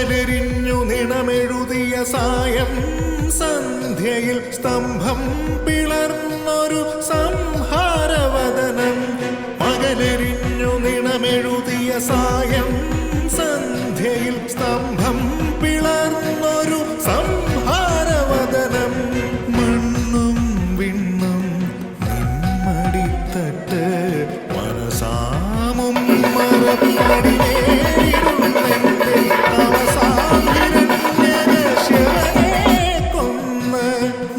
പകലെരിഞ്ഞു നിണമെഴുതിയ സായം സന്ധ്യയിൽ സ്തംഭം പിളർന്നൊരു സംഹാരവദനം. പകലെരിഞ്ഞു നിണമെഴുതിയ സായം സന്ധ്യയിൽ സ്തംഭം പിളർന്നൊരു സംഹാരവദനം. മണ്ണും വിണ്ണും നിന്മടിത്തട്ട് മനസാമും മറപ്പടിയേറിടുന്നെന്റെ അവസാനിരഞ്ജനശിവനെ കൊന്ന്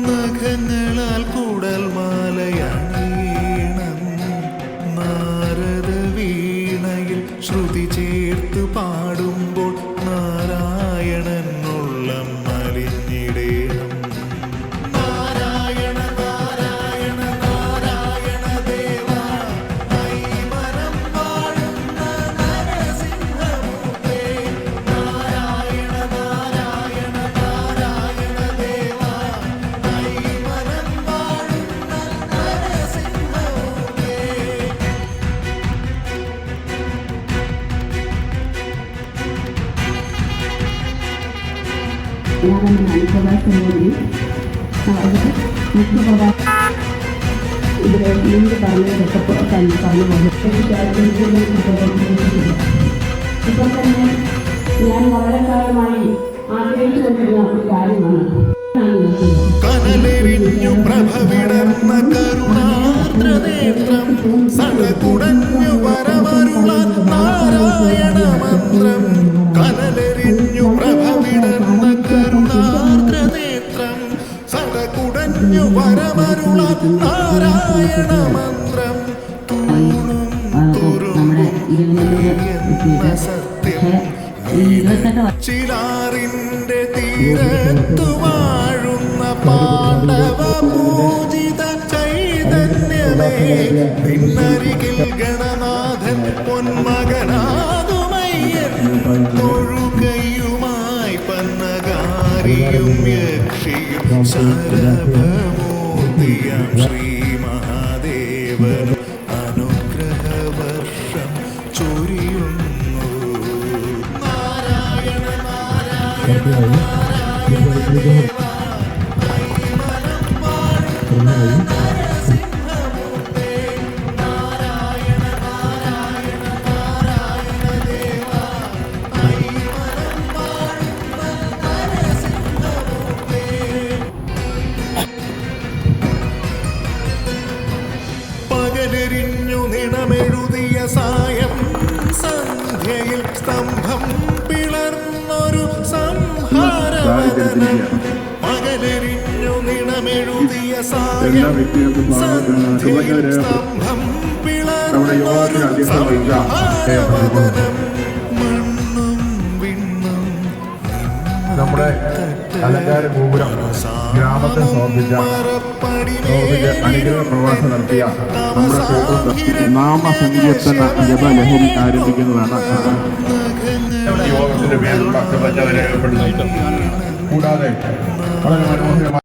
നഖങ്ങളാൽ കൂടൽ മാലയണീണം. നാരദ വീണയിൽ ശ്രുതി ചേർത്തു പാടുമ്പോൾ നാരായണൻ ഉള്ളം മലിഞ്ഞിടേണം. നാരായണ നാരായണ നാരായണ ദേവ ഐമനം വാഴുന്ന നരസിംഹമൂർത്തേ. നാരായണ നാരായണ നാരായണ ദേവ ഐമനം വാഴുന്ന നരസിംഹമൂർത്തേ. ഇവിടെ ലിങ്ക് പറഞ്ഞതൊക്കെ ഇപ്പം തന്നെ ഞാൻ വളരെ കാലമായി ആഗ്രഹിച്ചുകൊണ്ടിരുന്ന ഒരു കാര്യമാണ്. കനലെരിഞ്ഞു പ്രഭവിടർന്ന കരുണാർദ്രനേത്രം സടകുടഞ്ഞു വരമരുളാൻ നാരായണ മന്ത്രം. കനലെരിഞ്ഞു പ്രഭവിടർന്ന കരുണാർദ്രനേത്രം സടകുടഞ്ഞു വരമരുളാൻ നാരായണ മന്ത്രം. തൂണും തുരുമ്പും എന്ന സത്യം ചിലാറിന്റെ തീരത്തു വാഴുന്ന പാണ്ഡവ പൂജിത ചൈതന്യമേ. നിന്നരികിൽ ഗണനാഥൻ പൊന്മകനാകുമയ്യൻ. തൊഴുകയുമായി പന്നകാരിയും യക്ഷിയും ശരഭമൂർത്തിയാം ശ്രീ മഹാദേവനും അനുഗ്രഹവർഷം ചൊരിയുന്നു. നാരായണ നാരായണ നാരായണ ദേവ ഐമനം വാഴുന്ന നരസിംഹമൂർത്തേ. നാരായണ നാരായണ നാരായണ ദേവ ഐമനം വാഴുന്ന നരസിംഹമൂർത്തേ. പകലെരിഞ്ഞു നിണമെഴുതിയ സായം സന്ധ്യയിൽ സ്തംഭം പിളർന്നൊരു സംഹാരവദനം. പകലെരിഞ്ഞു നിണമെഴുതിയ സായം സന്ധ്യയിൽ സ്തംഭം പിളർന്നൊരു സംഹാരവദനം. മണ്ണും വിണ്ണും നമ്മുടെ അലങ്കാര ഗോപുരം ഗ്രാമത്തെ സമർപ്പിച്ച അനുഗ്രഹ പ്രവാസം നടത്തിയ നമ്മുടെ ക്ഷേത്രത്തിൽ നാമസങ്കീർത്തന ജപലഹരി ആരംഭിക്കുന്നതാണ്. യോഗത്തിന്റെ പേരിലുള്ള രേഖപ്പെടുത്തിയിട്ടുണ്ട്. കൂടാതെ വളരെ മനോഹരമായ